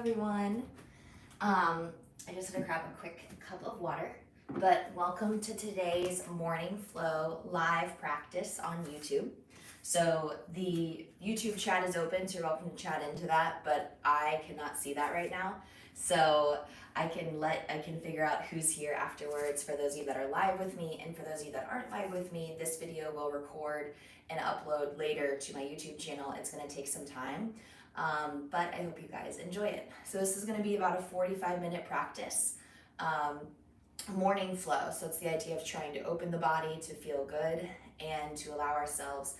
everyone. I just had to grab a quick cup of water, but welcome to today's Morning Flow live practice on YouTube. So the YouTube chat is open, so you're welcome to chat into that, but I cannot see that right now. So I can figure out who's here afterwards for those of you that are live with me, and for those of you that aren't live with me, this video will record and upload later to my YouTube channel. It's gonna take some time. But I hope you guys enjoy it. So this is going to be about a 45-minute practice, morning flow. So it's the idea of trying to open the body to feel good and to allow ourselves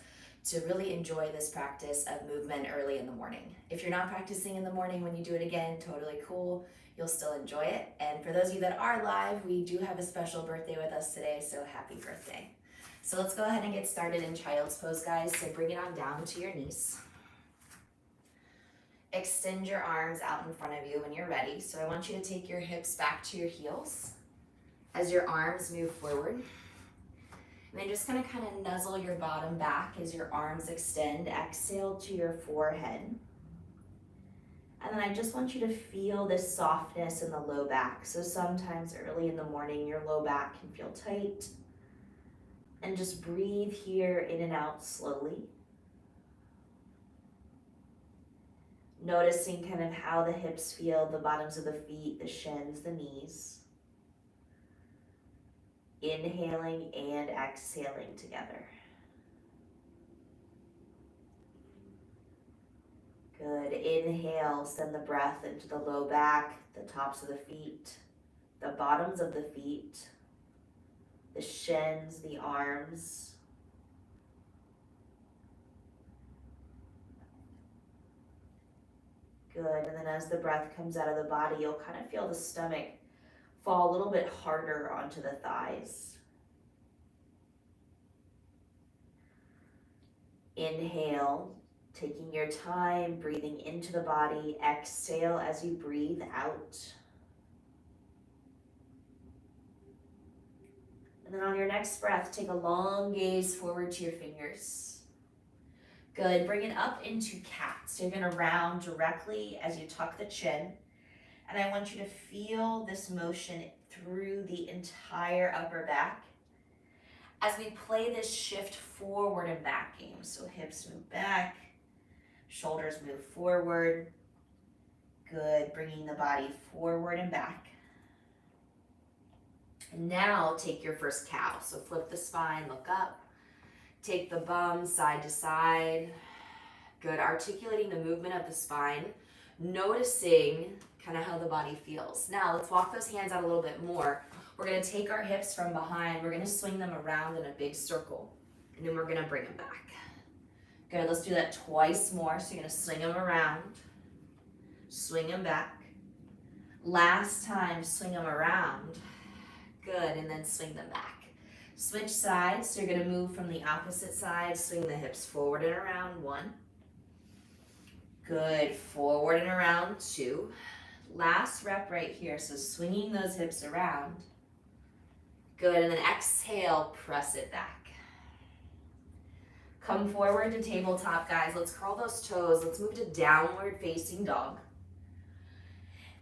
to really enjoy this practice of movement early in the morning. If you're not practicing in the morning, when you do it again, totally cool. You'll still enjoy it. And for those of you that are live, we do have a special birthday with us today, so happy birthday. So let's go ahead and get started in child's pose, guys. So bring it on down to your knees. Extend your arms out in front of you when you're ready. So I want you to take your hips back to your heels as your arms move forward. And then just kind of nuzzle your bottom back as your arms extend. Exhale to your forehead. And then I just want you to feel this softness in the low back. So sometimes early in the morning, your low back can feel tight. And just breathe here in and out slowly. Noticing kind of how the hips feel, the bottoms of the feet, the shins, the knees. Inhaling and exhaling together. Good. Inhale, send the breath into the low back, the tops of the feet, the bottoms of the feet, the shins, the arms. Good, and then as the breath comes out of the body, you'll kind of feel the stomach fall a little bit harder onto the thighs. Inhale, taking your time, breathing into the body. Exhale as you breathe out. And then on your next breath, take a long gaze forward to your fingers. Good, bring it up into cat. So you're gonna round directly as you tuck the chin. And I want you to feel this motion through the entire upper back as we play this shift forward and back game. So hips move back, shoulders move forward. Good, bringing the body forward and back. And now take your first cow. So flip the spine, look up. Take the bum side to side. Good, articulating the movement of the spine, noticing kind of how the body feels. Now let's walk those hands out a little bit more. We're gonna take our hips from behind. We're gonna swing them around in a big circle. And then we're gonna bring them back. Good, let's do that twice more. So you're gonna swing them around, swing them back. Last time, swing them around. Good, and then swing them back. Switch sides, so you're gonna move from the opposite side, swing the hips forward and around, 1. Good, forward and around, 2. Last rep right here, so swinging those hips around. Good, and then exhale, press it back. Come forward to tabletop, guys. Let's curl those toes. Let's move to downward facing dog.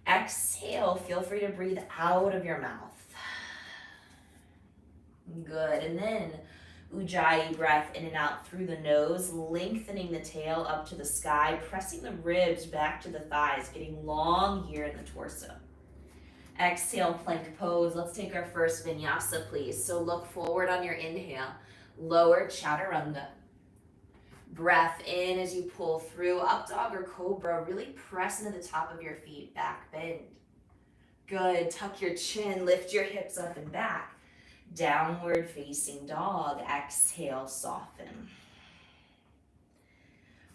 Exhale, feel free to breathe out of your mouth. Good, and then Ujjayi breath in and out through the nose, lengthening the tail up to the sky, pressing the ribs back to the thighs, getting long here in the torso. Exhale, plank pose. Let's take our first vinyasa, please. So look forward on your inhale, lower chaturanga. Breath in as you pull through, up dog or cobra, really press into the top of your feet, back bend. Good, tuck your chin, lift your hips up and back. Downward facing dog, exhale, soften.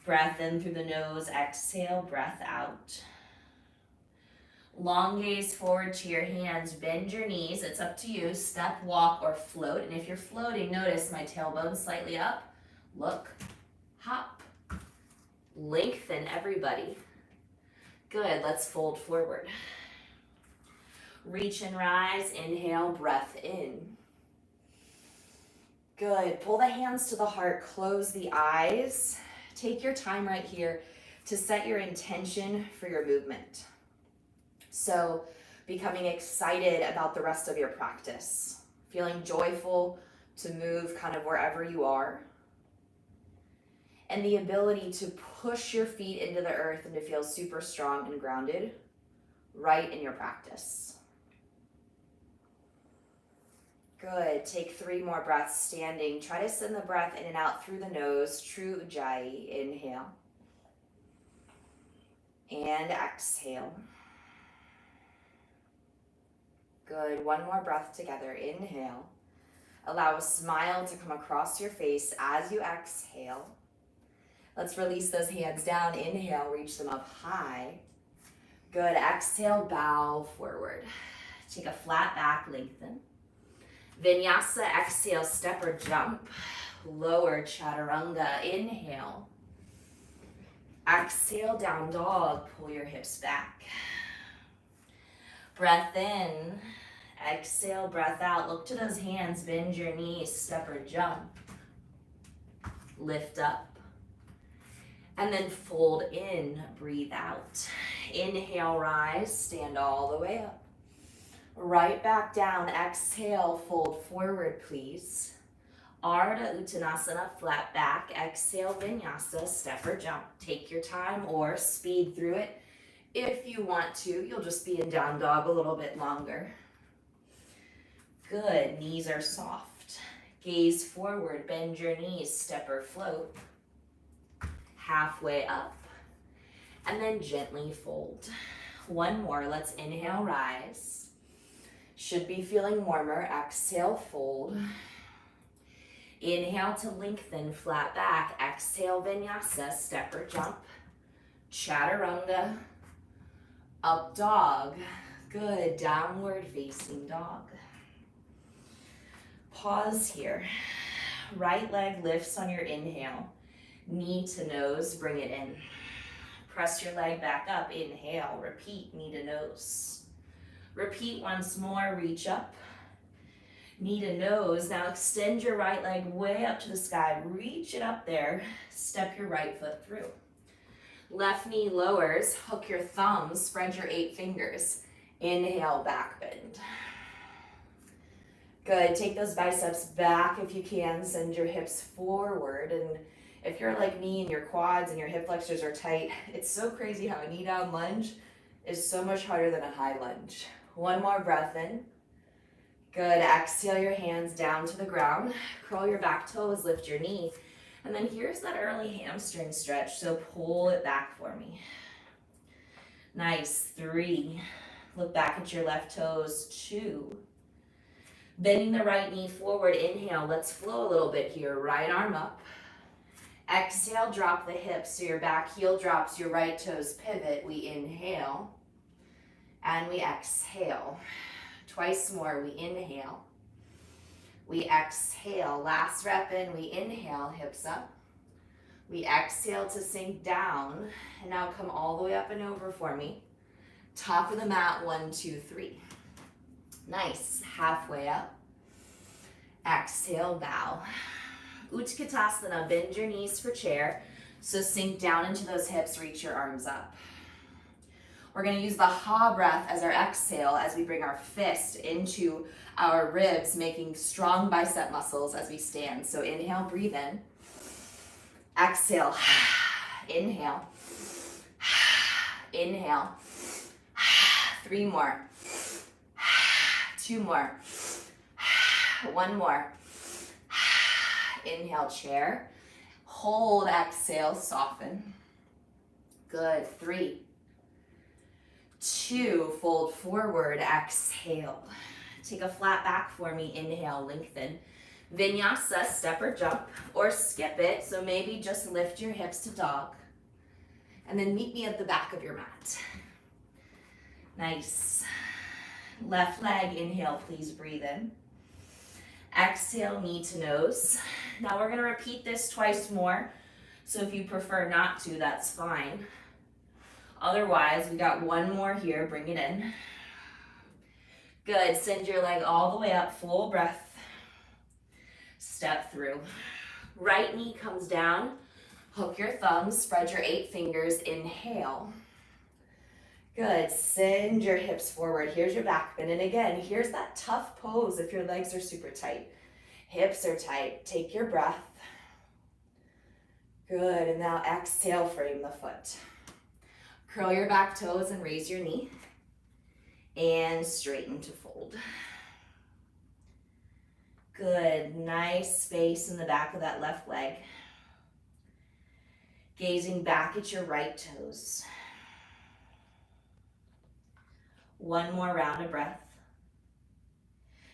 Breath in through the nose, exhale, breath out. Long gaze forward to your hands, bend your knees, it's up to you, step, walk, or float. And if you're floating, notice my tailbone slightly up, look, hop, lengthen everybody. Good, let's fold forward. Reach and rise, inhale, breath in. Good, pull the hands to the heart, close the eyes. Take your time right here to set your intention for your movement. So becoming excited about the rest of your practice, feeling joyful to move kind of wherever you are, and the ability to push your feet into the earth and to feel super strong and grounded right in your practice. Good. Take 3 more breaths standing. Try to send the breath in and out through the nose. True Ujjayi. Inhale. And exhale. Good. 1 more breath together. Inhale. Allow a smile to come across your face as you exhale. Let's release those hands down. Inhale, reach them up high. Good. Exhale, bow forward. Take a flat back, lengthen. Vinyasa, exhale, step or jump. Lower chaturanga, inhale. Exhale, down dog, pull your hips back. Breath in. Exhale, breath out. Look to those hands, bend your knees, step or jump. Lift up. And then fold in, breathe out. Inhale, rise, stand all the way up. Right back down, exhale, fold forward, please. Ardha Uttanasana, flat back. Exhale, Vinyasa, step or jump. Take your time or speed through it. If you want to, you'll just be in down dog a little bit longer. Good, knees are soft. Gaze forward, bend your knees, step or float. Halfway up, and then gently fold. 1 more, let's inhale, rise. Should be feeling warmer, exhale, fold. Inhale to lengthen, flat back. Exhale, Vinyasa, step or jump. Chaturanga, up dog. Good, downward facing dog. Pause here. Right leg lifts on your inhale. Knee to nose, bring it in. Press your leg back up, inhale, repeat, knee to nose. Repeat once more, reach up. Knee to nose, now extend your right leg way up to the sky, reach it up there, step your right foot through. Left knee lowers, hook your thumbs, spread your 8 fingers. Inhale, back bend. Good, take those biceps back if you can, send your hips forward, and if you're like me and your quads and your hip flexors are tight, it's so crazy how a knee down lunge is so much harder than a high lunge. 1 more breath in. Good, exhale your hands down to the ground. Curl your back toes, lift your knee. And then here's that early hamstring stretch, so pull it back for me. Nice, 3. Look back at your left toes, 2. Bending the right knee forward, inhale, let's flow a little bit here. Right arm up. Exhale, drop the hips so your back heel drops, your right toes pivot. We inhale and we exhale. Twice more, we inhale. We exhale, last rep in, we inhale, hips up. We exhale to sink down, and now come all the way up and over for me. Top of the mat, 1, 2, 3. Nice, halfway up. Exhale, bow. Utkatasana, bend your knees for chair. So sink down into those hips, reach your arms up. We're gonna use the ha breath as our exhale as we bring our fist into our ribs, making strong bicep muscles as we stand. So inhale, breathe in. Exhale, inhale, inhale. 3 more, 2 more, 1 more. Inhale, chair. Hold, exhale, soften. Good, 3, 2, fold forward, exhale. Take a flat back for me, inhale, lengthen. Vinyasa, step or jump, or skip it, so maybe just lift your hips to dog. And then meet me at the back of your mat. Nice. Left leg, inhale, please breathe in. Exhale, knee to nose. Now we're gonna repeat this twice more, so if you prefer not to, that's fine. Otherwise, we got 1 more here, bring it in. Good, send your leg all the way up, full breath. Step through. Right knee comes down, hook your thumbs, spread your 8 fingers, inhale. Good, send your hips forward. Here's your back bend. And again, here's that tough pose if your legs are super tight. Hips are tight. Take your breath. Good, and now exhale, frame the foot. Curl your back toes and raise your knee. And straighten to fold. Good, nice space in the back of that left leg. Gazing back at your right toes. One more round of breath.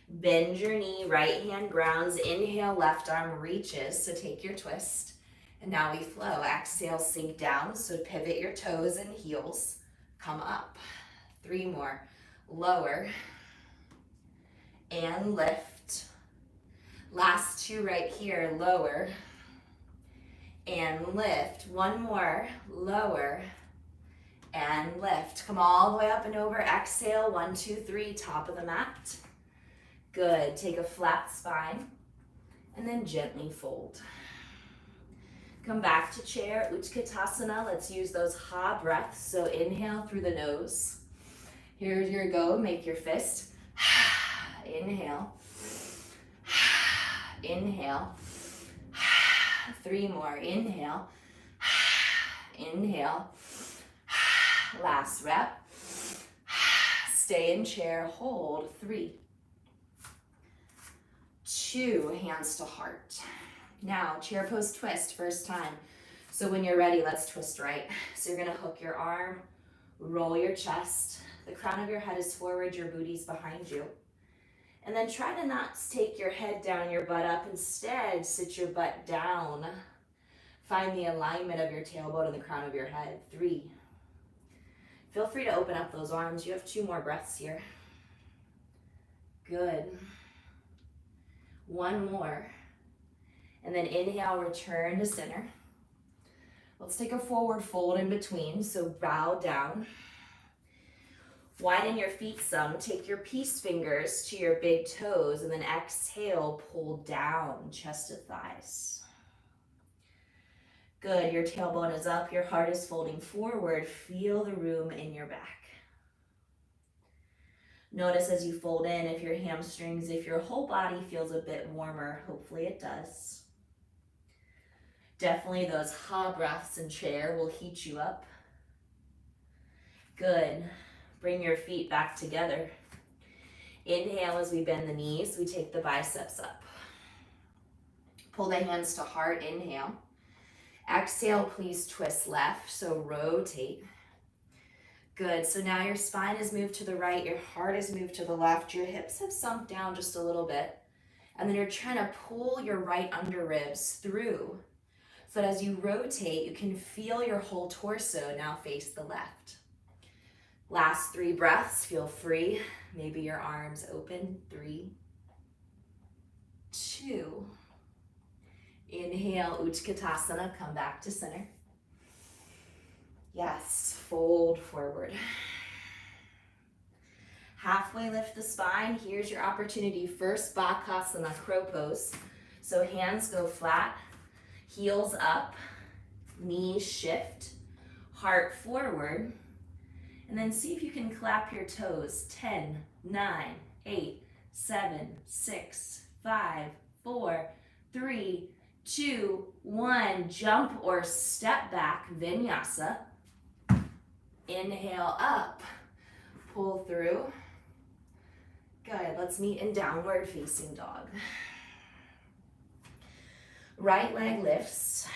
Bend your knee, right hand grounds. Inhale, left arm reaches, so take your twist. And now we flow. Exhale, sink down, so pivot your toes and heels. Come up. 3 more. Lower. And lift. Last 2 right here, lower. And lift. 1 more, lower. And lift. Come all the way up and over. Exhale, 1, 2, 3, top of the mat. Good, take a flat spine and then gently fold. Come back to chair, Utkatasana. Let's use those ha breaths. So inhale through the nose. Here's your go, make your fist. Inhale. Inhale. 3 more, inhale. Inhale. Last rep. Stay in chair, hold. 3, 2, hands to heart. Now, chair pose twist, first time. So when you're ready, let's twist right. So you're gonna hook your arm, roll your chest. The crown of your head is forward, your booty's behind you. And then try to not take your head down, your butt up. Instead, sit your butt down. Find the alignment of your tailbone and the crown of your head. 3. Feel free to open up those arms. You have 2 more breaths here. Good. 1 more. And then inhale, return to center. Let's take a forward fold in between. So bow down. Widen your feet some. Take your peace fingers to your big toes and then exhale, pull down, chest to thighs. Good, your tailbone is up, your heart is folding forward. Feel the room in your back. Notice as you fold in if your hamstrings, if your whole body feels a bit warmer. Hopefully it does. Definitely those ha breaths in chair will heat you up. Good. Bring your feet back together. Inhale as we bend the knees, we take the biceps up. Pull the hands to heart, inhale. Exhale, please twist left, so rotate. Good, so now your spine has moved to the right, your heart has moved to the left, your hips have sunk down just a little bit, and then you're trying to pull your right under ribs through, so that as you rotate, you can feel your whole torso now face the left. Last 3 breaths, feel free. Maybe your arms open. 3, 2. Inhale, Utkatasana, come back to center. Yes, fold forward. Halfway lift the spine. Here's your opportunity. First, Bakasana, crow pose. So hands go flat, heels up, knees shift, heart forward. And then see if you can clap your toes. 10, 9, 8, 7, 6, 5, 4, 3, 2, 1. Jump or step back, vinyasa. Inhale up, pull through. Good, let's meet in downward facing dog. Right leg lifts.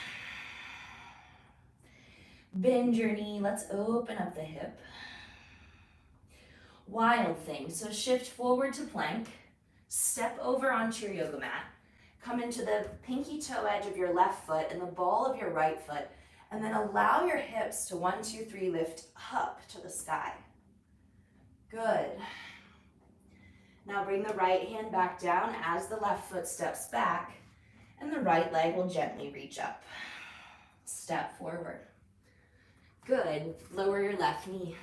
Bend your knee, let's open up the hip. Wild thing, so shift forward to plank, step over onto your yoga mat, come into the pinky toe edge of your left foot and the ball of your right foot, and then allow your hips to 1, 2, 3 lift up to the sky. Good. Now bring the right hand back down as the left foot steps back, and the right leg will gently reach up. Step forward. Good. Lower your left knee.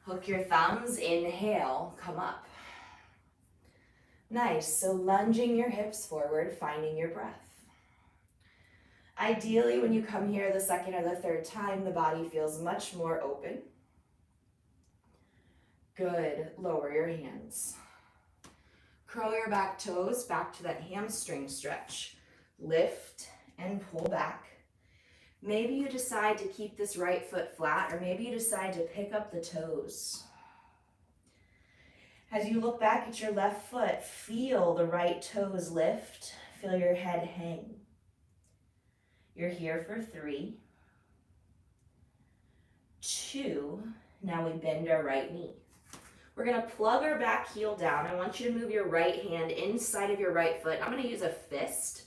Hook your thumbs, inhale, come up. Nice, so lunging your hips forward, finding your breath. Ideally, when you come here the second or the third time, the body feels much more open. Good. Lower your hands. Curl your back toes back to that hamstring stretch. Lift and pull back. Maybe you decide to keep this right foot flat, or maybe you decide to pick up the toes. As you look back at your left foot, feel the right toes lift. Feel your head hang. You're here for 3, 2, now we bend our right knee. We're gonna plug our back heel down. I want you to move your right hand inside of your right foot. I'm gonna use a fist,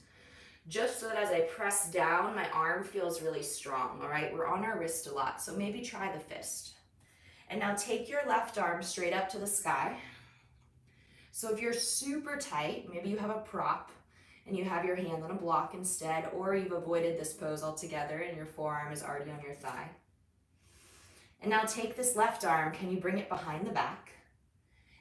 just so that as I press down, my arm feels really strong, all right? We're on our wrist a lot, so maybe try the fist. And now take your left arm straight up to the sky. So if you're super tight, maybe you have a prop and you have your hand on a block instead, or you've avoided this pose altogether and your forearm is already on your thigh. And now take this left arm, can you bring it behind the back?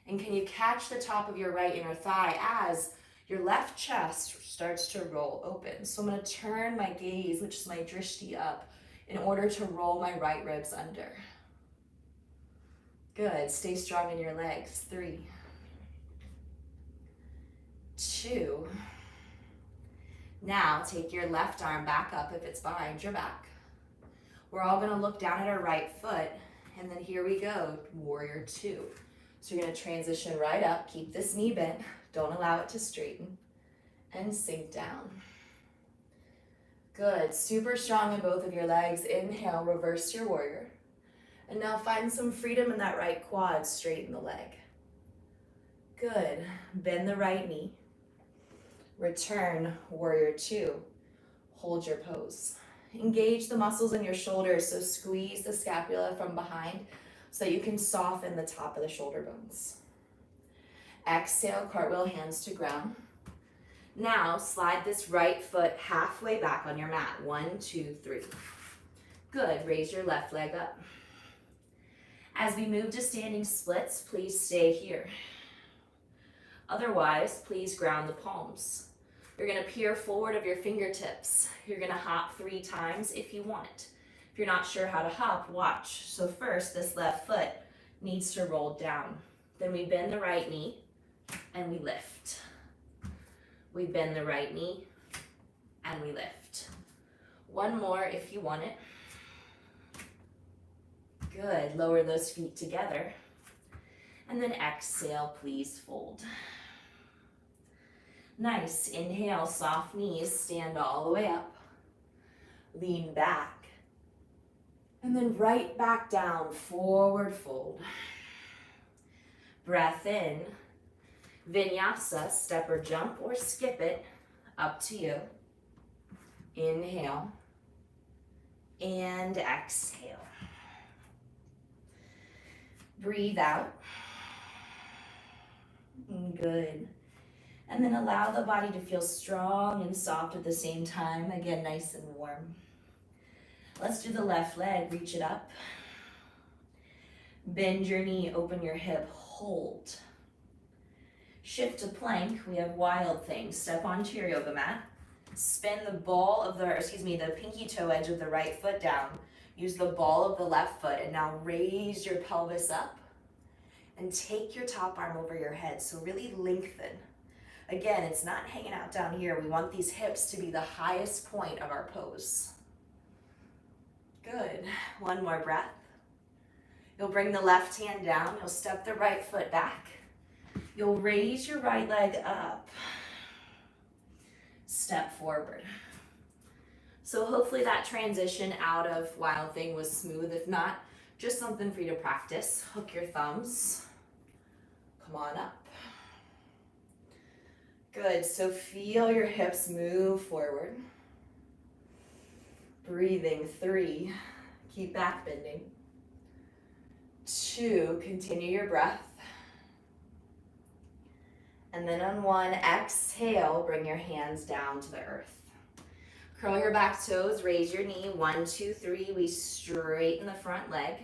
And can you catch the top of your right inner thigh as your left chest starts to roll open? So I'm gonna turn my gaze, which is my drishti, up in order to roll my right ribs under. Good, stay strong in your legs. 3, 2. Now take your left arm back up if it's behind your back. We're all gonna look down at our right foot, and then here we go, warrior 2. So you're gonna transition right up, keep this knee bent, don't allow it to straighten, and sink down. Good, super strong in both of your legs. Inhale, reverse your warrior. And now find some freedom in that right quad, straighten the leg. Good, bend the right knee. Return, warrior 2. Hold your pose. Engage the muscles in your shoulders, so squeeze the scapula from behind so that you can soften the top of the shoulder bones. Exhale, cartwheel, hands to ground. Now slide this right foot halfway back on your mat. 1, 2, 3. Good, raise your left leg up. As we move to standing splits, please stay here. Otherwise, please ground the palms. You're gonna peer forward of your fingertips. You're gonna hop 3 times if you want. If you're not sure how to hop, watch. So first, this left foot needs to roll down. Then we bend the right knee and we lift. We bend the right knee and we lift. 1 more if you want it. Good, lower those feet together. And then exhale, please fold. Nice, inhale, soft knees, stand all the way up. Lean back. And then right back down, forward fold. Breath in. Vinyasa, step or jump or skip it, up to you. Inhale. And exhale. Breathe out. Good. And then allow the body to feel strong and soft at the same time. Again, nice and warm. Let's do the left leg. Reach it up. Bend your knee, open your hip, hold. Shift to plank. We have wild thing. Step onto your yoga mat. Spin the ball of the pinky toe edge of the right foot down. Use the ball of the left foot, and now raise your pelvis up and take your top arm over your head. So really lengthen. Again, it's not hanging out down here. We want these hips to be the highest point of our pose. Good. 1 more breath. You'll bring the left hand down. You'll step the right foot back. You'll raise your right leg up. Step forward. So hopefully that transition out of wild thing was smooth. If not, just something for you to practice. Hook your thumbs. Come on up. Good, so feel your hips move forward. Breathing. 3, keep back bending. 2, continue your breath. And then on 1, exhale, bring your hands down to the earth. Curl your back toes, raise your knee. 1, 2, 3, we straighten the front leg.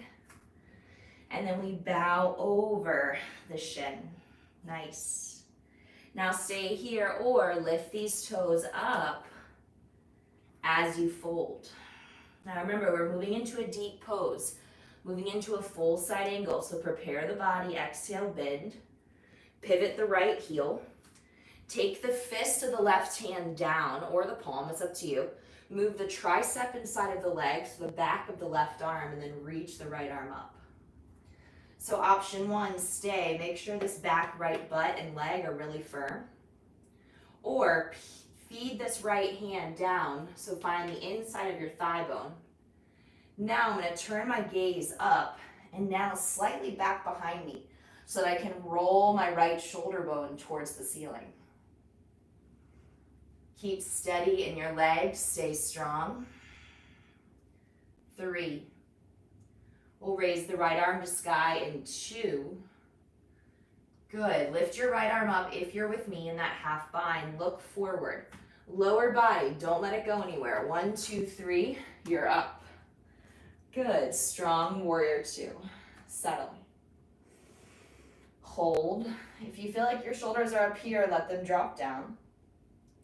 And then we bow over the shin. Nice. Now stay here or lift these toes up as you fold. Now remember, we're moving into a deep pose. Moving into a full side angle, so prepare the body, exhale, bend. Pivot the right heel. Take the fist of the left hand down, or the palm, it's up to you. Move the tricep inside of the leg, so the back of the left arm, and then reach the right arm up. So option one, stay. Make sure this back right butt and leg are really firm. Or feed this right hand down, so find the inside of your thigh bone. Now I'm going to turn my gaze up and now slightly back behind me so that I can roll my right shoulder bone towards the ceiling. Keep steady in your legs, stay strong. 3. We'll raise the right arm to sky in 2. Good. Lift your right arm up if you're with me in that half bind. Look forward. Lower body, don't let it go anywhere. 1, 2, 3, you're up. Good. Strong warrior 2. Settle. Hold. If you feel like your shoulders are up here, let them drop down.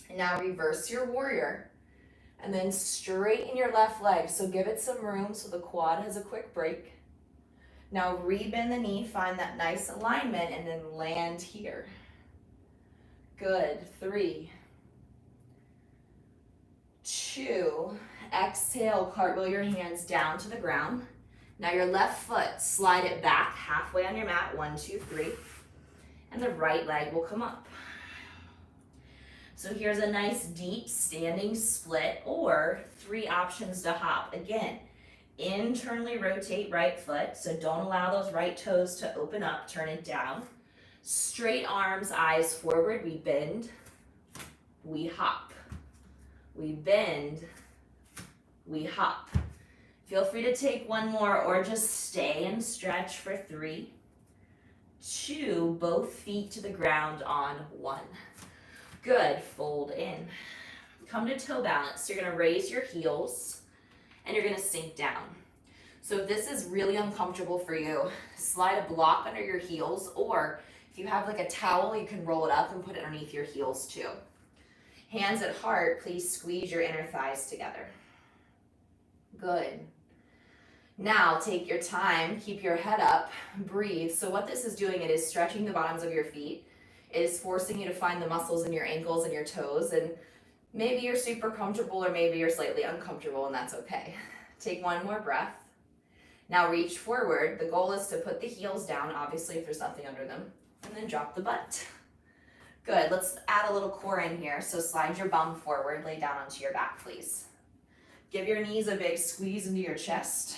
And now reverse your warrior. And then straighten your left leg. So give it some room so the quad has a quick break. Now rebend the knee, find that nice alignment, and then land here. Good. 3, 2, exhale, cartwheel your hands down to the ground. Now your left foot, slide it back halfway on your mat, 1, 2, 3, and the right leg will come up. So here's a nice deep standing split, or 3 options to hop. Again, internally rotate right foot, so don't allow those right toes to open up, turn it down. Straight arms, eyes forward, we bend, we hop. We bend, we hop. Feel free to take one more or just stay and stretch for 3, 2, both feet to the ground on 1. Good, fold in. Come to toe balance. You're gonna raise your heels and you're gonna sink down. So if this is really uncomfortable for you, slide a block under your heels, or if you have like a towel, you can roll it up and put it underneath your heels too. Hands at heart, please squeeze your inner thighs together. Good. Now take your time, keep your head up, breathe. So what this is doing, it is stretching the bottoms of your feet. It is forcing you to find the muscles in your ankles and your toes, and maybe you're super comfortable or maybe you're slightly uncomfortable, and that's okay. Take one more breath. Now reach forward. The goal is to put the heels down, obviously if there's nothing under them, and then drop the butt. Good, let's add a little core in here. So slide your bum forward, lay down onto your back, please. Give your knees a big squeeze into your chest.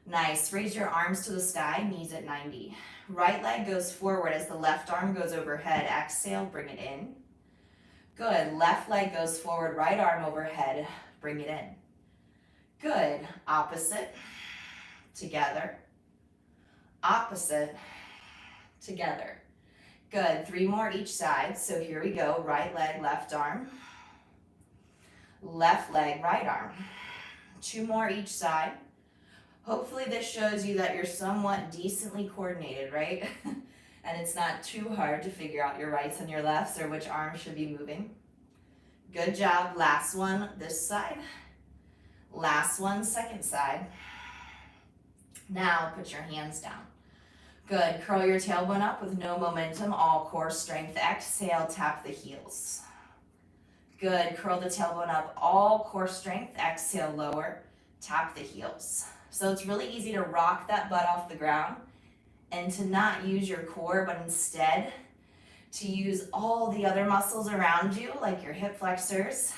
Nice, raise your arms to the sky, knees at 90. Right leg goes forward as the left arm goes overhead. Exhale, bring it in. Good, left leg goes forward, right arm overhead, bring it in. Good, opposite, together, opposite, together. Good, 3 more each side. So here we go, right leg, left arm, left leg, right arm. 2 more each side. Hopefully this shows you that you're somewhat decently coordinated, right? And it's not too hard to figure out your rights and your lefts or which arm should be moving. Good job. Last one, this side. Last one, second side. Now put your hands down. Good. Curl your tailbone up with no momentum, all core strength. Exhale, tap the heels. Good. Curl the tailbone up, all core strength. Exhale, lower, tap the heels. So it's really easy to rock that butt off the ground and to not use your core, but instead to use all the other muscles around you, like your hip flexors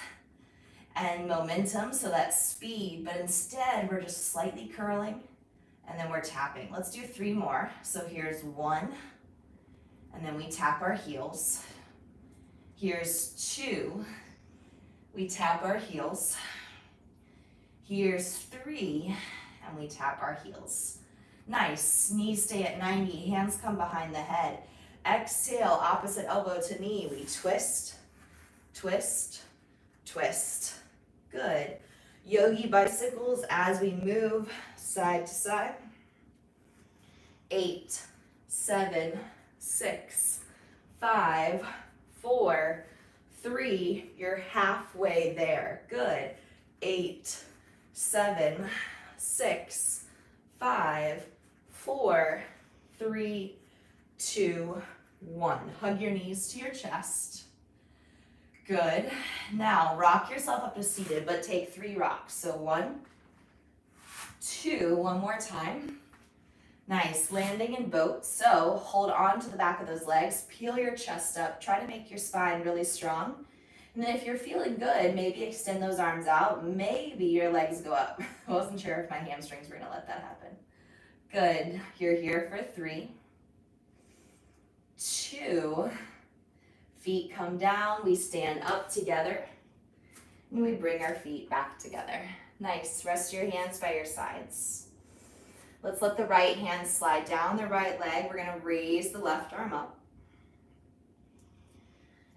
and momentum, so that's speed, but instead we're just slightly curling and then we're tapping. Let's do 3 more. So here's 1, and then we tap our heels. Here's 2, we tap our heels. Here's 3, and we tap our heels. Nice, knees stay at 90, hands come behind the head. Exhale, opposite elbow to knee, we twist, twist, twist. Good. Yogi bicycles as we move side to side. 8, 7, 6, 5, 4, 3, you're halfway there. Good. 8, 7, 6, 5, 4, 3, 2, 1. Hug your knees to your chest. Good. Now rock yourself up to seated, but take 3 rocks. So 1, 2, one more time. Nice, landing in boat. So hold on to the back of those legs, peel your chest up, try to make your spine really strong. And then if you're feeling good, maybe extend those arms out, maybe your legs go up. I wasn't sure if my hamstrings were gonna let that happen. Good, you're here for 3, 2, feet come down, we stand up together, and we bring our feet back together. Nice, rest your hands by your sides. Let's let the right hand slide down the right leg. We're gonna raise the left arm up.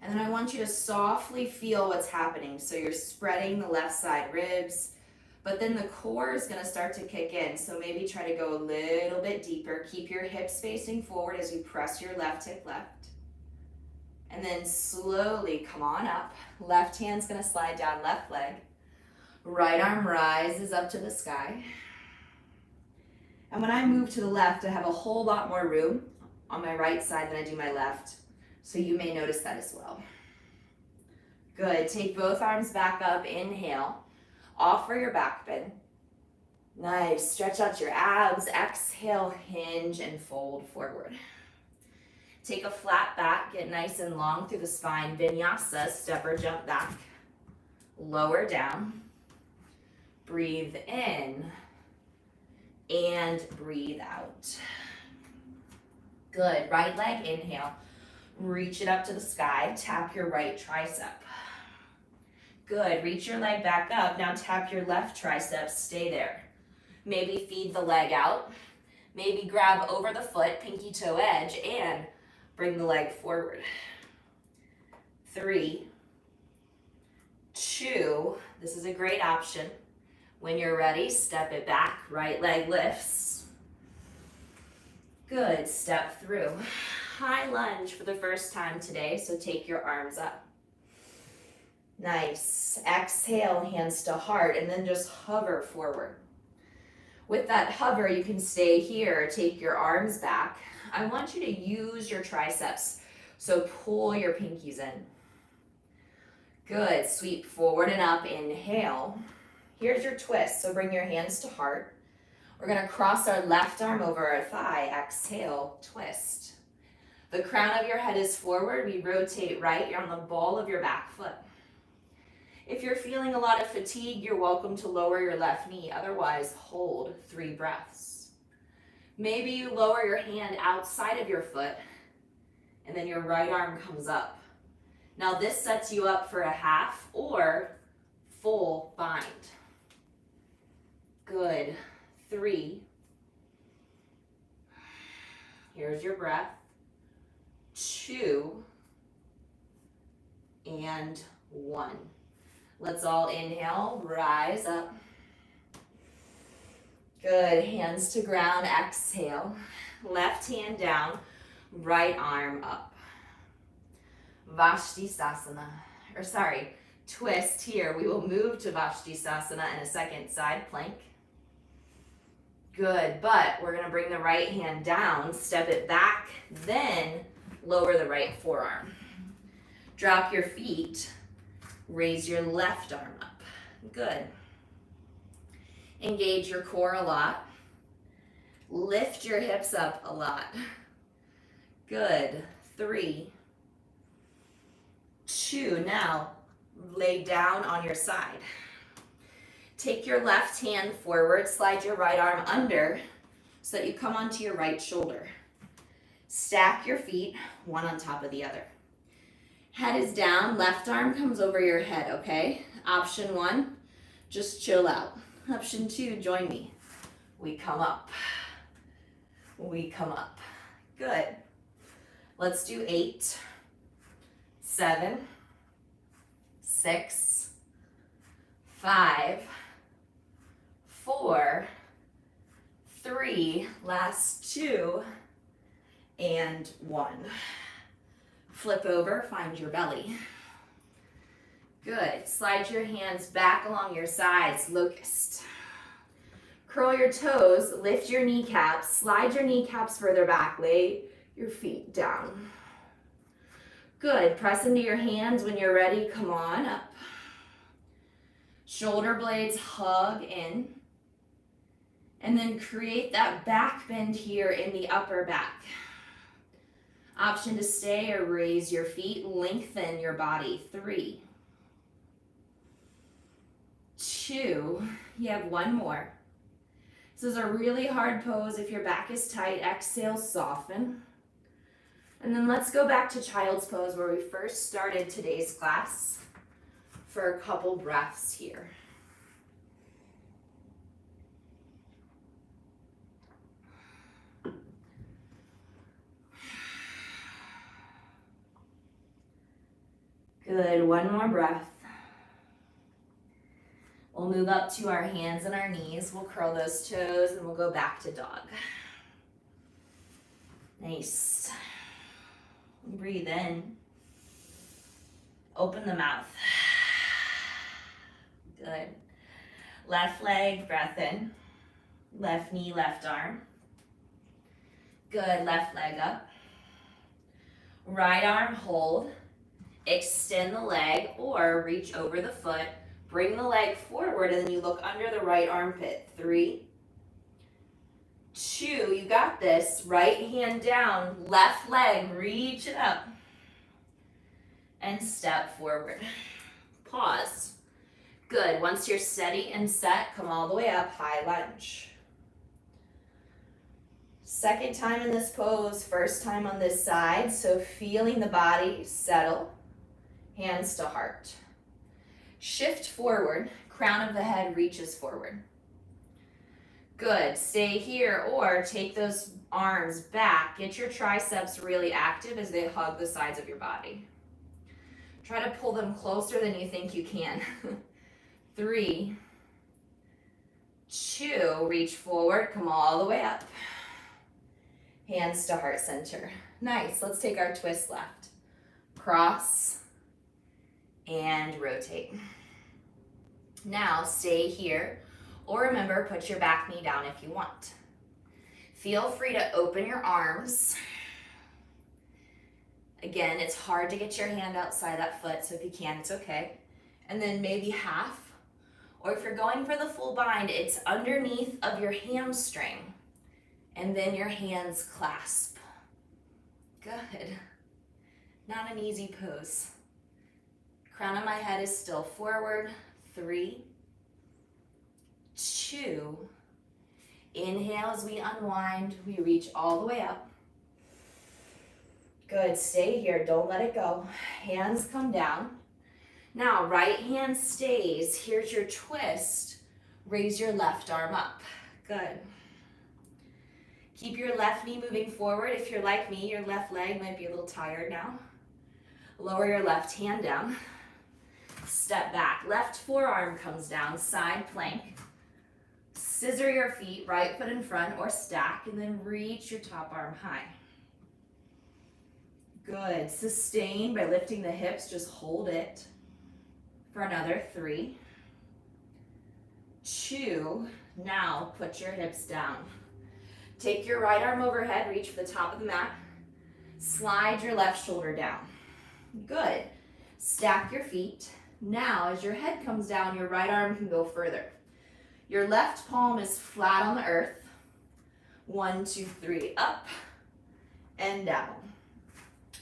And then I want you to softly feel what's happening. So you're spreading the left side ribs, but then the core is gonna start to kick in. So maybe try to go a little bit deeper. Keep your hips facing forward as you press your left hip left. And then slowly come on up. Left hand's gonna slide down left leg. Right arm rises up to the sky. And when I move to the left, I have a whole lot more room on my right side than I do my left. So you may notice that as well. Good, take both arms back up, inhale. Offer your back bend. Nice, stretch out your abs. Exhale, hinge and fold forward. Take a flat back, get nice and long through the spine. Vinyasa, step or jump back. Lower down. Breathe in. And breathe out. Good, right leg, inhale. Reach it up to the sky, tap your right tricep. Good, reach your leg back up. Now tap your left tricep, stay there. Maybe feed the leg out. Maybe grab over the foot, pinky toe edge, and bring the leg forward. 3, 2, this is a great option. When you're ready, step it back, right leg lifts. Good, step through. High lunge for the first time today, so take your arms up. Nice, exhale, hands to heart, and then just hover forward. With that hover, you can stay here, take your arms back. I want you to use your triceps, so pull your pinkies in. Good, sweep forward and up, inhale. Here's your twist, so bring your hands to heart. We're gonna cross our left arm over our thigh, exhale, twist. The crown of your head is forward, we rotate right, you're on the ball of your back foot. If you're feeling a lot of fatigue, you're welcome to lower your left knee, otherwise hold 3 breaths. Maybe you lower your hand outside of your foot, and then your right arm comes up. Now this sets you up for a half or full bind. Good, 3. Here's your breath. 2 and 1. Let's all inhale, rise up. Good, hands to ground, exhale. Left hand down, right arm up. Twist here. We will move to Vashdistasana in a second, side plank. Good, but we're gonna bring the right hand down, step it back, then lower the right forearm. Drop your feet, raise your left arm up. Good. Engage your core a lot. Lift your hips up a lot. Good, 3, 2, now lay down on your side. Take your left hand forward, slide your right arm under so that you come onto your right shoulder. Stack your feet, one on top of the other. Head is down, left arm comes over your head, okay? Option 1, just chill out. Option 2, join me. We come up. We come up. Good. Let's do 8, 7, 6, 5, 4, 3, last 2, and 1. Flip over, find your belly. Good. Slide your hands back along your sides, locust. Curl your toes, lift your kneecaps, slide your kneecaps further back, lay your feet down. Good, press into your hands when you're ready, come on up. Shoulder blades hug in. And then create that back bend here in the upper back. Option to stay or raise your feet, lengthen your body. 3, 2, you have one more. This is a really hard pose. If your back is tight, exhale, soften. And then let's go back to child's pose where we first started today's class for a couple breaths here. Good, one more breath. We'll move up to our hands and our knees. We'll curl those toes and we'll go back to dog. Nice. Breathe in. Open the mouth. Good. Left leg, breath in. Left knee, left arm. Good, left leg up. Right arm, hold. Extend the leg or reach over the foot. Bring the leg forward and then you look under the right armpit. 3, 2, you got this. Right hand down, left leg, reach it up. And step forward. Pause. Good, once you're steady and set, come all the way up, high lunge. Second time in this pose, first time on this side, so feeling the body settle, hands to heart. Shift forward, crown of the head reaches forward. Good, stay here or take those arms back. Get your triceps really active as they hug the sides of your body. Try to pull them closer than you think you can. 3, 2, reach forward, come all the way up. Hands to heart center. Nice, let's take our twist left. Cross and rotate. Now stay here, or remember, put your back knee down if you want. Feel free to open your arms. Again, it's hard to get your hand outside that foot, so if you can, it's okay. And then maybe half, or if you're going for the full bind, it's underneath of your hamstring, and then your hands clasp. Good. Not an easy pose. Crown of my head is still forward. 3, 2, inhale as we unwind, we reach all the way up. Good, stay here, don't let it go. Hands come down. Now, right hand stays, here's your twist. Raise your left arm up, good. Keep your left knee moving forward. If you're like me, your left leg might be a little tired now. Lower your left hand down. Step back, left forearm comes down, side plank. Scissor your feet, right foot in front or stack, and then reach your top arm high. Good, sustain by lifting the hips, just hold it for another 3, 2, now put your hips down. Take your right arm overhead, reach for the top of the mat, slide your left shoulder down. Good, stack your feet. Now, as your head comes down, your right arm can go further. Your left palm is flat on the earth. 1, 2, 3, up and down.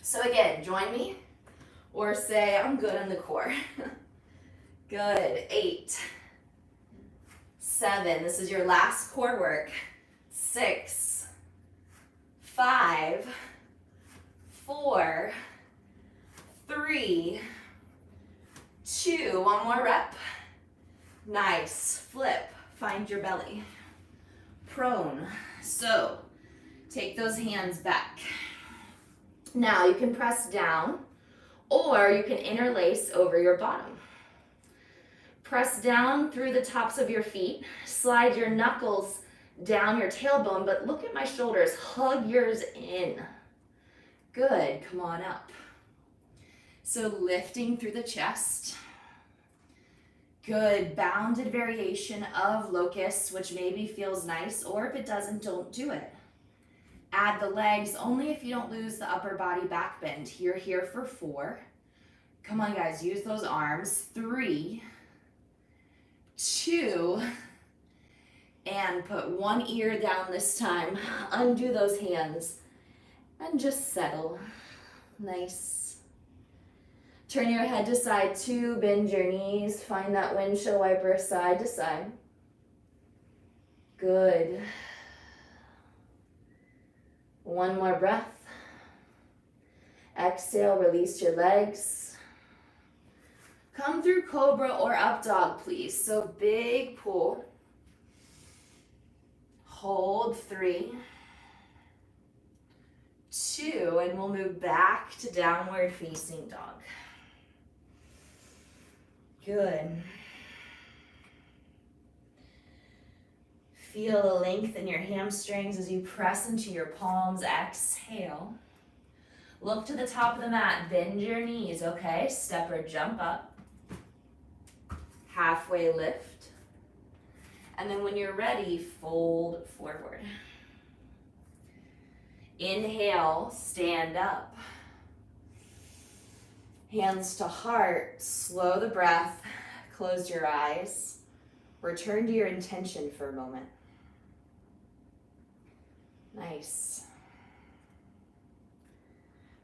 So again, join me or say, I'm good in the core. Good, 8, 7, this is your last core work. 6, 5, 4, 3, 2, one more rep. Nice, flip, find your belly. Prone, so take those hands back. Now you can press down or you can interlace over your bottom. Press down through the tops of your feet, slide your knuckles down your tailbone, but look at my shoulders, hug yours in. Good, come on up. So lifting through the chest. Good. Bounded variation of locust, which maybe feels nice, or if it doesn't, don't do it. Add the legs only if you don't lose the upper body back bend. You're here for 4. Come on, guys, use those arms. 3, 2, and put one ear down this time. Undo those hands and just settle. Nice. Turn your head to side 2, bend your knees, find that windshield wiper side to side. Good. One more breath. Exhale, release your legs. Come through cobra or up dog, please. So big pull. Hold 3, 2, and we'll move back to downward facing dog. Good. Feel the length in your hamstrings as you press into your palms. Exhale. Look to the top of the mat. Bend your knees, okay? Step or jump up. Halfway lift. And then when you're ready, fold forward. Inhale, stand up. Hands to heart, slow the breath, close your eyes. Return to your intention for a moment. Nice.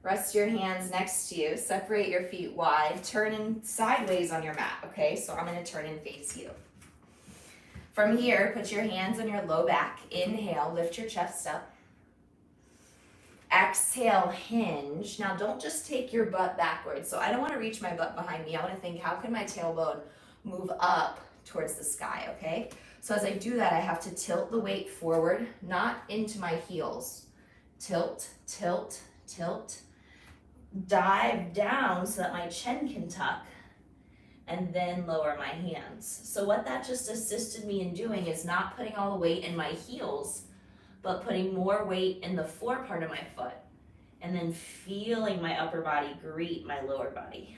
Rest your hands next to you, separate your feet wide, turn in sideways on your mat, okay? So I'm gonna turn and face you. From here, put your hands on your low back. Inhale, lift your chest up. Exhale, hinge. Now don't just take your butt backwards. So I don't want to reach my butt behind me. I want to think, how can my tailbone move up towards the sky, okay? So as I do that, I have to tilt the weight forward, not into my heels. Tilt, tilt, tilt. Dive down so that my chin can tuck, and then lower my hands. So what that just assisted me in doing is not putting all the weight in my heels, but putting more weight in the fore part of my foot, and then feeling my upper body greet my lower body.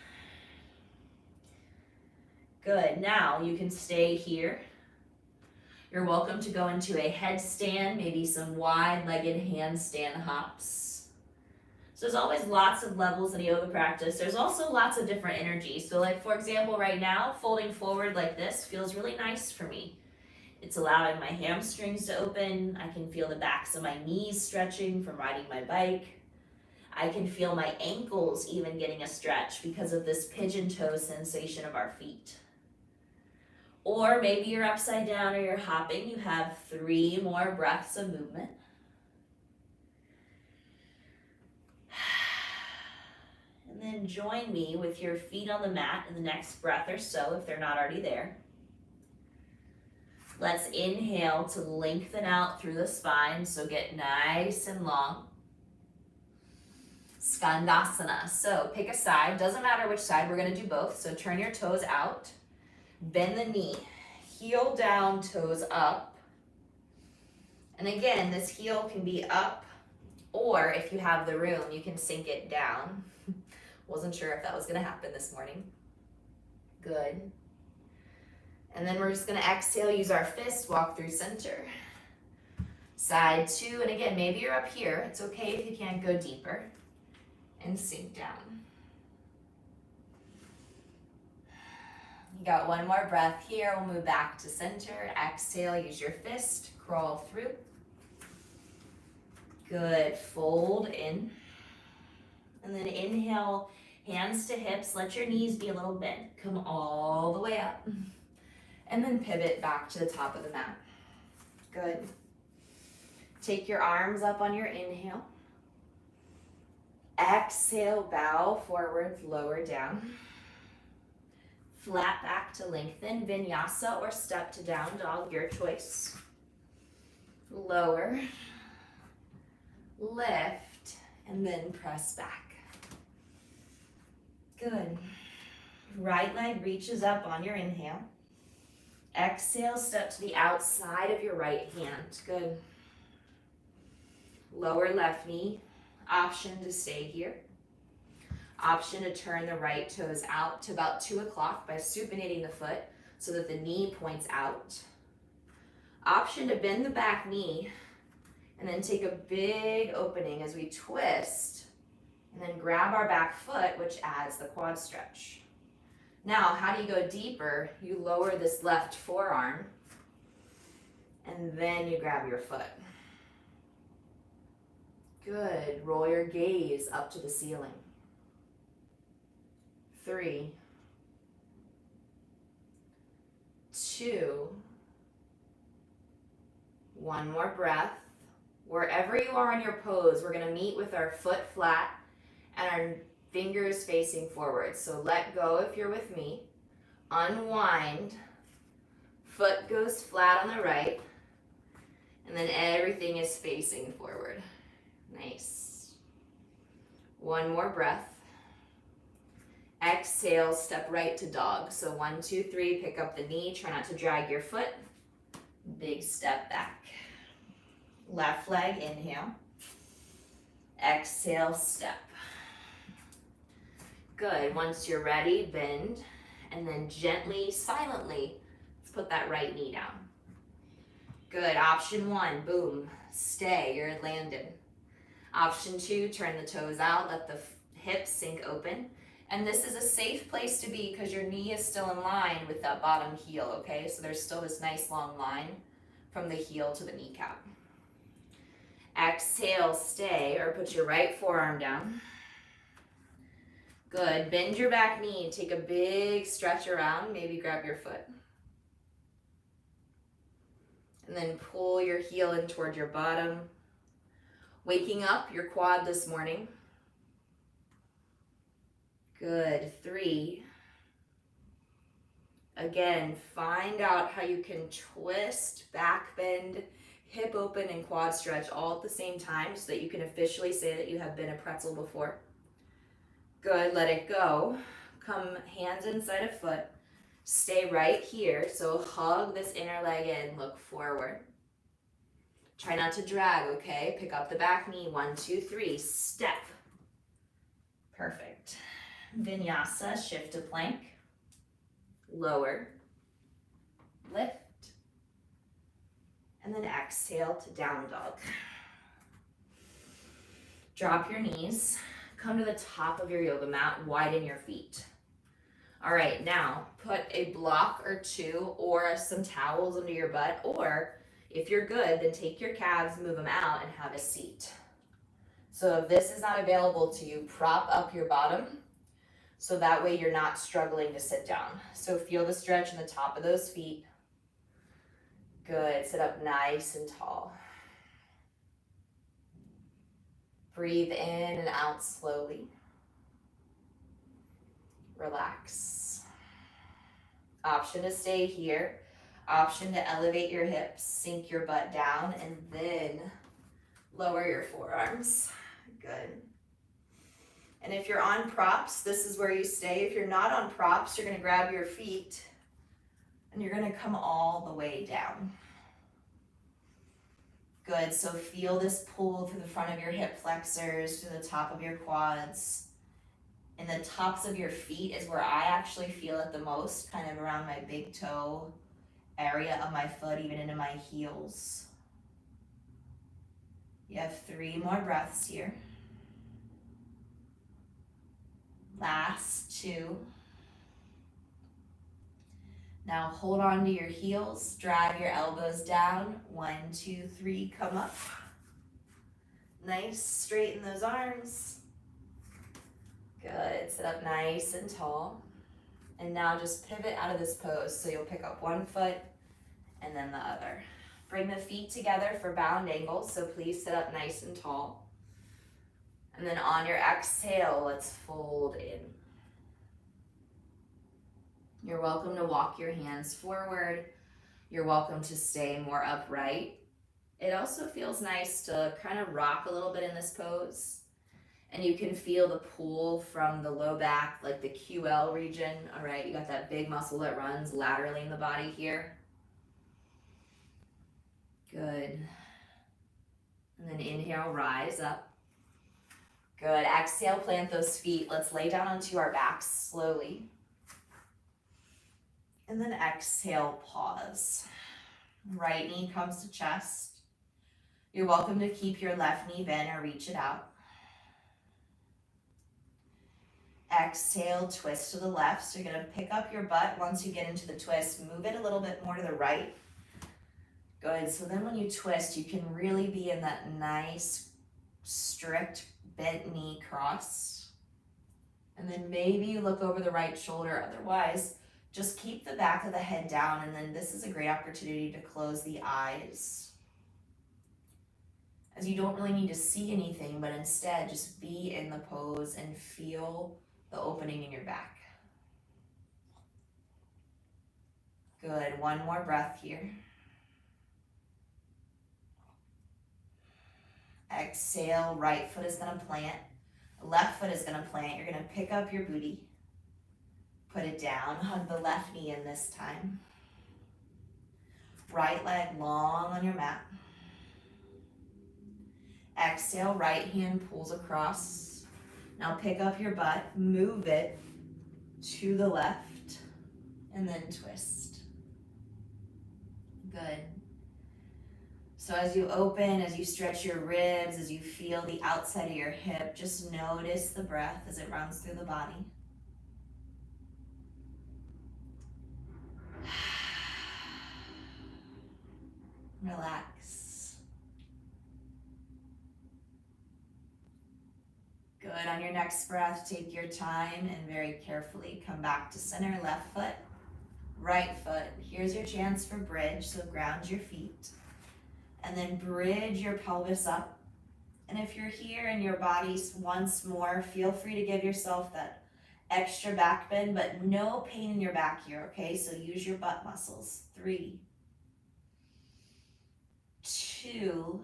Good. Now you can stay here. You're welcome to go into a headstand, maybe some wide-legged handstand hops. So there's always lots of levels in yoga practice. There's also lots of different energies. So like, for example, right now, folding forward like this feels really nice for me. It's allowing my hamstrings to open. I can feel the backs of my knees stretching from riding my bike. I can feel my ankles even getting a stretch because of this pigeon toe sensation of our feet. Or maybe you're upside down or you're hopping. You have 3 more breaths of movement. And then join me with your feet on the mat in the next breath or so if they're not already there. Let's inhale to lengthen out through the spine, so get nice and long. Skandasana. So pick a side, doesn't matter which side, we're gonna do both. So turn your toes out, bend the knee, heel down, toes up. And again, this heel can be up, or if you have the room, you can sink it down. Wasn't sure if that was gonna happen this morning. Good. And then we're just gonna exhale, use our fist, walk through center. Side 2, and again, maybe you're up here. It's okay if you can't go deeper. And sink down. You got one more breath here. We'll move back to center. Exhale, use your fist, crawl through. Good, fold in. And then inhale, hands to hips. Let your knees be a little bent. Come all the way up. And then pivot back to the top of the mat. Good. Take your arms up on your inhale. Exhale, bow forward, lower down. Flat back to lengthen, vinyasa or step to down dog, your choice. Lower, lift, and then press back. Good. Right leg reaches up on your inhale. Exhale, step to the outside of your right hand. Good. Lower left knee. Option to stay here. Option to turn the right toes out to about 2 o'clock by supinating the foot. so that the knee points out. Option to bend the back knee and then take a big opening as we twist and then grab our back foot, which adds the quad stretch. Now, how do you go deeper? You lower this left forearm and then you grab your foot. Good. Roll your gaze up to the ceiling. 3, 2, 1 more breath. Wherever you are in your pose, we're going to meet with our foot flat and our fingers facing forward. So let go if you're with me. Unwind. Foot goes flat on the right. And then everything is facing forward. Nice. 1 more breath. Exhale, step right to dog. So 1, 2, 3, pick up the knee. Try not to drag your foot. Big step back. Left leg, inhale. Exhale, step. Good. Once you're ready, bend. And then gently, silently, let's put that right knee down. Good. Option 1, boom. Stay, you're landed. Option 2, turn the toes out, let the hips sink open. And this is a safe place to be because your knee is still in line with that bottom heel, okay? So there's still this nice long line from the heel to the kneecap. Exhale, stay, or put your right forearm down. Good. Bend your back knee. Take a big stretch around. Maybe grab your foot. And then pull your heel in toward your bottom. Waking up your quad this morning. Good. 3. Again, find out how you can twist, back bend, hip open, and quad stretch all at the same time so that you can officially say that you have been a pretzel before. Good. Let it go. Come hands inside of foot. Stay right here. So hug this inner leg in. Look forward. Try not to drag, okay? Pick up the back knee. 1, 2, 3. Step. Perfect. Vinyasa, shift to plank. Lower. Lift. And then exhale to down dog. Drop your knees. Come to the top of your yoga mat. Widen your feet. All right, now put a block or 2 or some towels under your butt, or if you're good, then take your calves, move them out, and have a seat. So if this is not available to you, prop up your bottom so that way you're not struggling to sit down. So feel the stretch in the top of those feet. Good. Sit up nice and tall. Breathe in and out slowly. Relax. Option to stay here. Option to elevate your hips, sink your butt down, and then lower your forearms. Good. And if you're on props, this is where you stay. If you're not on props, you're going to grab your feet and you're going to come all the way down. Good. So feel this pull through the front of your hip flexors, to the top of your quads. And the tops of your feet is where I actually feel it the most, kind of around my big toe area of my foot, even into my heels. You have 3 more breaths here. Last 2. Now hold on to your heels, drive your elbows down. 1, 2, 3, come up. Nice, straighten those arms. Good, sit up nice and tall. And now just pivot out of this pose. So you'll pick up one foot and then the other. Bring the feet together for bound angles, so please sit up nice and tall. And then on your exhale, let's fold in. You're welcome to walk your hands forward. You're welcome to stay more upright. It also feels nice to kind of rock a little bit in this pose. And you can feel the pull from the low back, like the QL region. All right, you got that big muscle that runs laterally in the body here. Good. And then inhale, rise up. Good. Exhale, plant those feet. Let's lay down onto our backs slowly. And then exhale, pause. Right knee comes to chest. You're welcome to keep your left knee bent or reach it out. Exhale, twist to the left. So you're going to pick up your butt once you get into the twist. Move it a little bit more to the right. Good. So then when you twist, you can really be in that nice, strict bent knee cross. And then maybe you look over the right shoulder. Otherwise, just keep the back of the head down. And then this is a great opportunity to close the eyes, as you don't really need to see anything, but instead just be in the pose and feel the opening in your back. Good. One more breath here. Exhale, right foot is going to plant. Left foot is going to plant. You're going to pick up your booty. Put it down. Hug the left knee in this time. Right leg long on your mat. Exhale, right hand pulls across. Now pick up your butt, move it to the left, and then twist. Good. So as you open, as you stretch your ribs, as you feel the outside of your hip, just notice the breath as it runs through the body. Relax. Good. On your next breath, take your time and very carefully come back to center. Left foot, right foot. Here's your chance for bridge, so ground your feet. And then bridge your pelvis up. And if you're here in your body once more, feel free to give yourself that extra back bend, but no pain in your back here, okay? So use your butt muscles. 3, 2,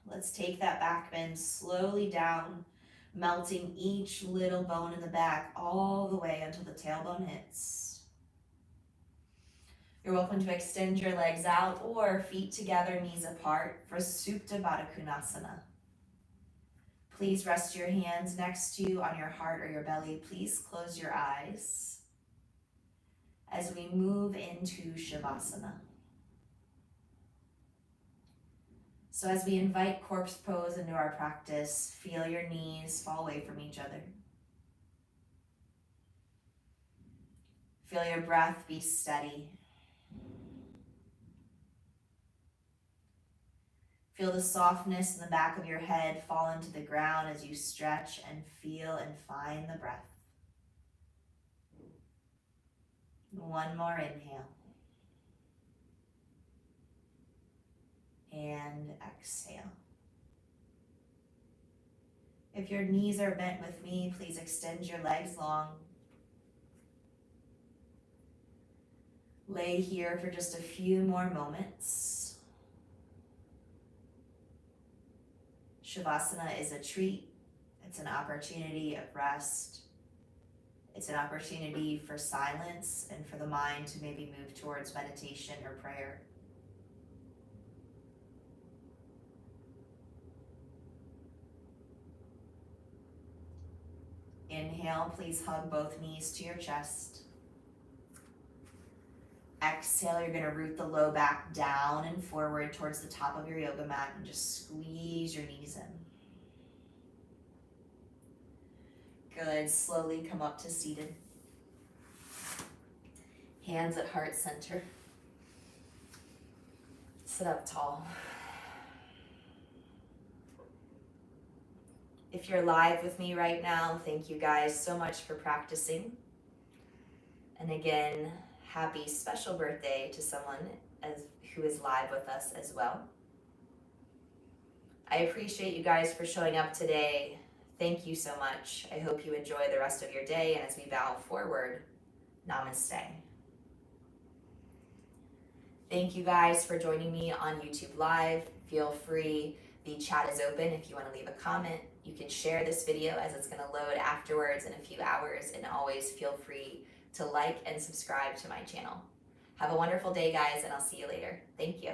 let's take that back bend slowly down, melting each little bone in the back all the way until the tailbone hits. You're welcome to extend your legs out or feet together, knees apart for Supta Baddha Konasana. Please rest your hands next to you on your heart or your belly. Please close your eyes as we move into Shavasana. So as we invite corpse pose into our practice, feel your knees fall away from each other. Feel your breath be steady. Feel the softness in the back of your head fall into the ground as you stretch and feel and find the breath. One more inhale. And exhale. If your knees are bent with me, please extend your legs long. Lay here for just a few more moments. Shavasana is a treat. It's an opportunity of rest. It's an opportunity for silence and for the mind to maybe move towards meditation or prayer. Inhale, please hug both knees to your chest. Exhale, you're going to root the low back down and forward towards the top of your yoga mat and just squeeze your knees in. Good. Slowly come up to seated. Hands at heart center. Sit up tall. If you're live with me right now, thank you guys so much for practicing. And again, happy special birthday to someone who is live with us as well. I appreciate you guys for showing up today. Thank you so much. I hope you enjoy the rest of your day, and as we bow forward, Namaste. Thank you guys for joining me on YouTube Live. Feel free, the chat is open if you want to leave a comment. You can share this video as it's going to load afterwards in a few hours, and always feel free to like and subscribe to my channel. Have a wonderful day, guys, and I'll see you later. Thank you.